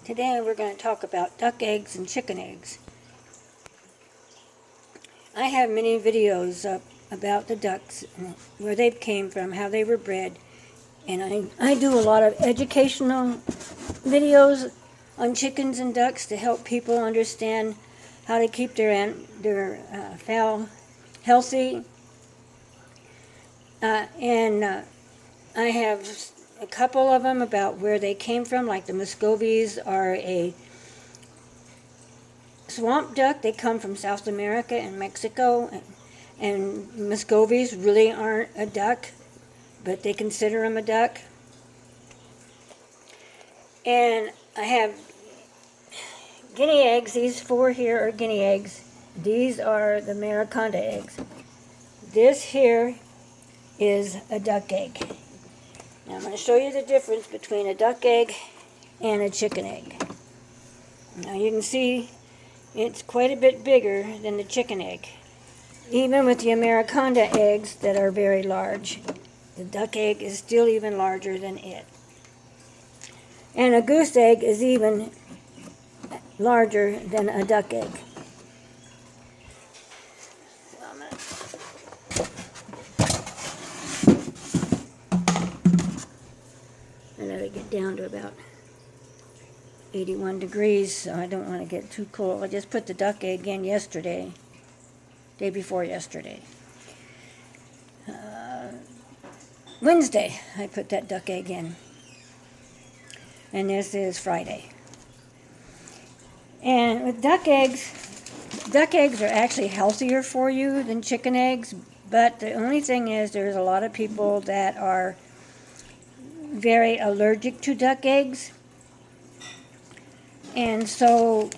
Today we're going to talk about duck eggs and chicken eggs. I have many videos up about the ducks, where they came from, how they were bred, and I do a lot of educational videos on chickens and ducks to help people understand how to keep their fowl healthy. And I have a couple of them about where they came from, like the Muscovies are a swamp duck. They come from South America and Mexico, and Muscovies really aren't a duck, but they consider them a duck. And I have guinea eggs. These four here are guinea eggs. These are the Mariconda eggs. This here is a duck egg. Now I'm going to show you the difference between a duck egg and a chicken egg. Now you can see it's quite a bit bigger than the chicken egg. Even with the Mariconda eggs that are very large, the duck egg is still even larger than it. And a goose egg is even larger than a duck egg. I let it get down to about 81 degrees, so I don't want to get too cold. I just put the duck egg in yesterday, day before yesterday. Wednesday, I put that duck egg in. And this is Friday. And with duck eggs are actually healthier for you than chicken eggs, but the only thing is there's a lot of people that are very allergic to duck eggs. And so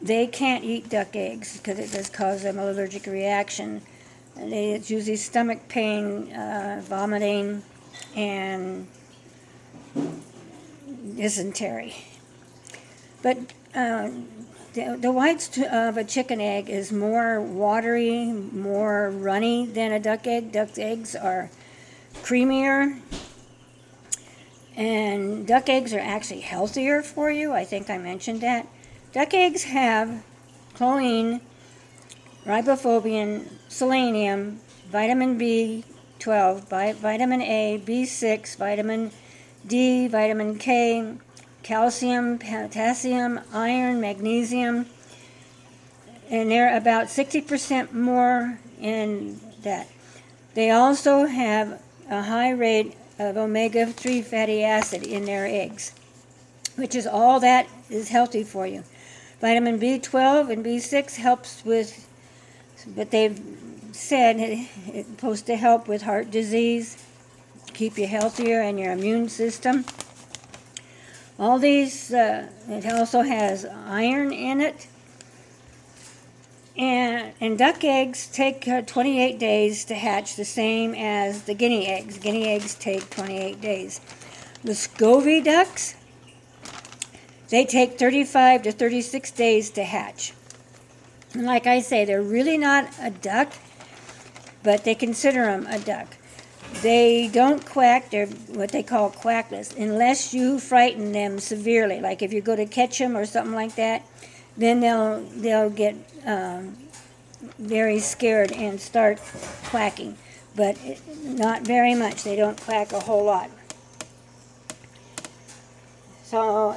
they can't eat duck eggs because it does cause them an allergic reaction. And it's usually stomach pain, vomiting, and dysentery. But the whites of a chicken egg is more watery, more runny than a duck egg. Duck eggs are creamier. And duck eggs are actually healthier for you. I think I mentioned that. Duck eggs have choline, riboflavin, selenium, vitamin B12, vitamin A, B6, vitamin D, vitamin K, calcium, potassium, iron, magnesium, and they're about 60% more in that. They also have a high rate of omega-3 fatty acid in their eggs, which is all that is healthy for you. Vitamin B12 and B6 helps with, but they've said it's supposed to help with heart disease, keep you healthier and your immune system. All these, it also has iron in it. And duck eggs take 28 days to hatch, the same as the guinea eggs. Guinea eggs take 28 days. Muscovy ducks, they take 35 to 36 days to hatch. And like I say, they're really not a duck, but they consider them a duck. They don't quack. They're what they call quackless, unless you frighten them severely. Like if you go to catch them or something like that, then they'll get very scared and start quacking, but not very much. They don't quack a whole lot. So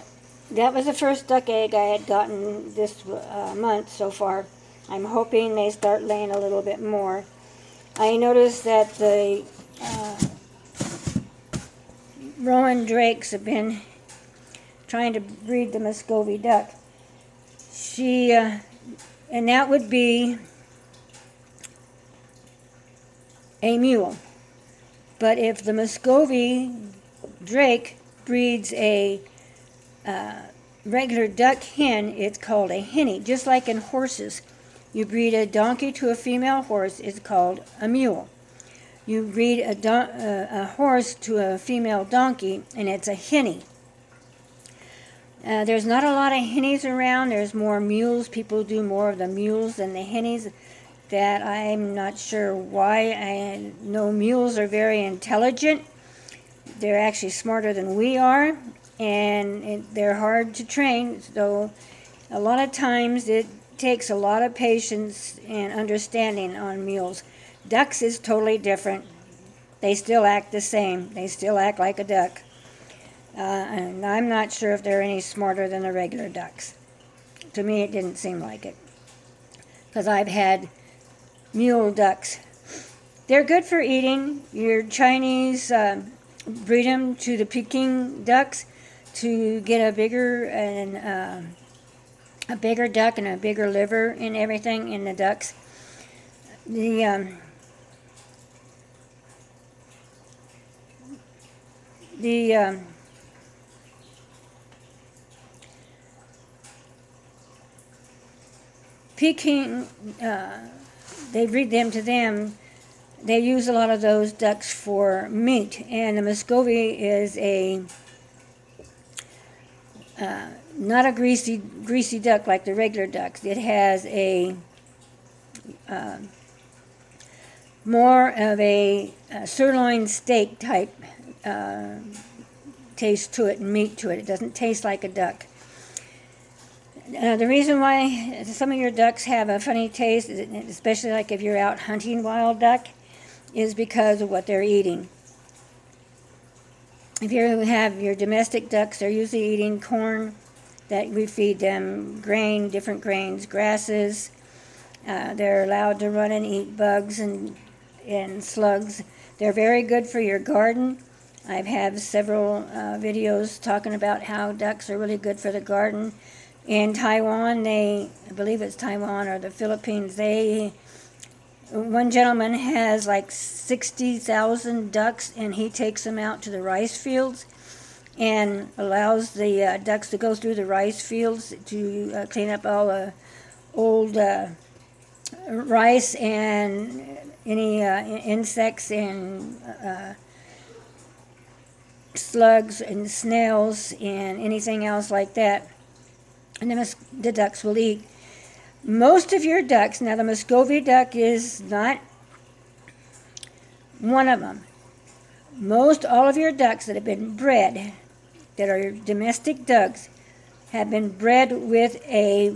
that was the first duck egg I had gotten this month so far. I'm hoping they start laying a little bit more. I noticed that the Rowan Drakes have been trying to breed the Muscovy duck. And that would be a mule. But if the Muscovy Drake breeds a regular duck hen, it's called a henny. Just like in horses, you breed a donkey to a female horse, it's called a mule. You breed a horse to a female donkey, and it's a henny. There's not a lot of hennies around. There's more mules. People do more of the mules than the hennies. That I'm not sure why. I know mules are very intelligent. They're actually smarter than we are. and they're hard to train, so a lot of times it takes a lot of patience and understanding on mules. Ducks is totally different. They still act the same. They still act like a duck. And I'm not sure if they're any smarter than the regular ducks. To me, it didn't seem like it. Because I've had mule ducks. They're good for eating. Your Chinese breed them to the Peking ducks to get a bigger duck and a bigger liver and everything in the ducks. The Peking, they breed them to them. They use a lot of those ducks for meat, and the Muscovy is not a greasy duck like the regular ducks. It has a more of a sirloin steak type taste to it and meat to it. It doesn't taste like a duck. The reason why some of your ducks have a funny taste, especially like if you're out hunting wild duck, is because of what they're eating. If you have your domestic ducks, they're usually eating corn that we feed them, different grains, grasses. They're allowed to run and eat bugs and slugs. They're very good for your garden. I've had several videos talking about how ducks are really good for the garden. In Taiwan, I believe it's Taiwan or the Philippines, one gentleman has like 60,000 ducks, and he takes them out to the rice fields and allows the ducks to go through the rice fields to clean up all the old rice and any insects and slugs and snails and anything else like that. And the ducks will eat. Most of your ducks, now the Muscovy duck is not one of them. All of your ducks that have been bred, that are domestic ducks, have been bred with a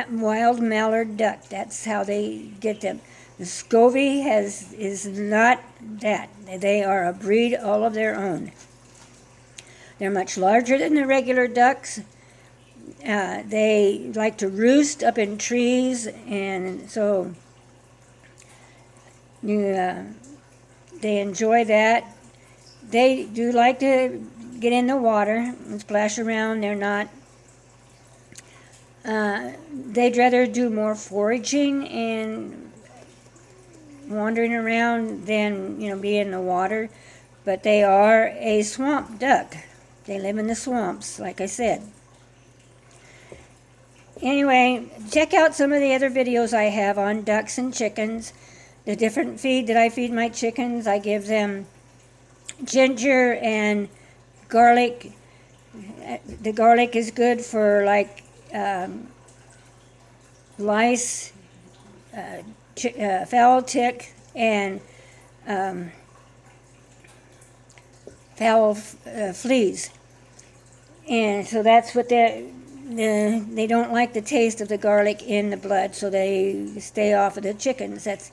wild mallard duck. That's how they get them. The Muscovy is not that. They are a breed all of their own. They're much larger than the regular ducks. They like to roost up in trees, and so they enjoy that. They do like to get in the water and splash around. They're not. They'd rather do more foraging and wandering around than be in the water. But they are a swamp duck. They live in the swamps, like I said. Anyway, check out some of the other videos I have on ducks and chickens. The different feed that I feed my chickens, I give them ginger and garlic. The garlic is good for like lice, fowl tick, and fowl fleas. And so that's what they don't like the taste of the garlic in the blood, so they stay off of the chickens. That's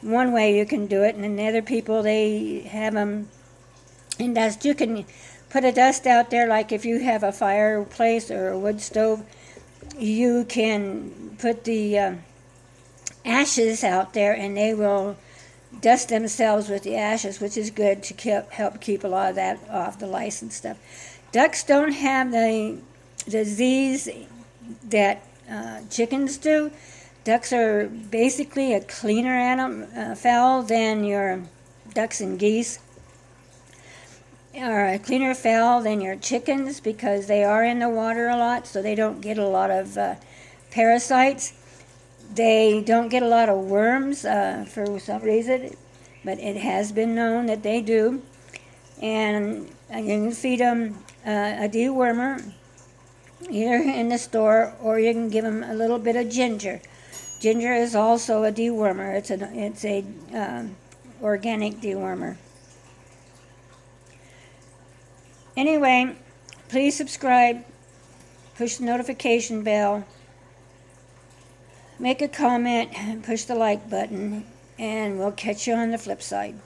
one way you can do it. And then the other people, they have them in dust. You can put a dust out there, like if you have a fireplace or a wood stove, you can put the ashes out there, and they will dust themselves with the ashes, which is good to help keep a lot of that off, the lice and stuff. Ducks don't have the disease that chickens do. Ducks are basically a cleaner fowl than your ducks and geese, or a cleaner fowl than your chickens, because they are in the water a lot, so they don't get a lot of parasites. They don't get a lot of worms for some reason, but it has been known that they do. And you can feed them a dewormer, either in the store, or you can give them a little bit of ginger. Ginger is also a dewormer. It's a organic dewormer. Anyway, Please subscribe, push the notification bell, make a comment, push the like button, and we'll catch you on the flip side.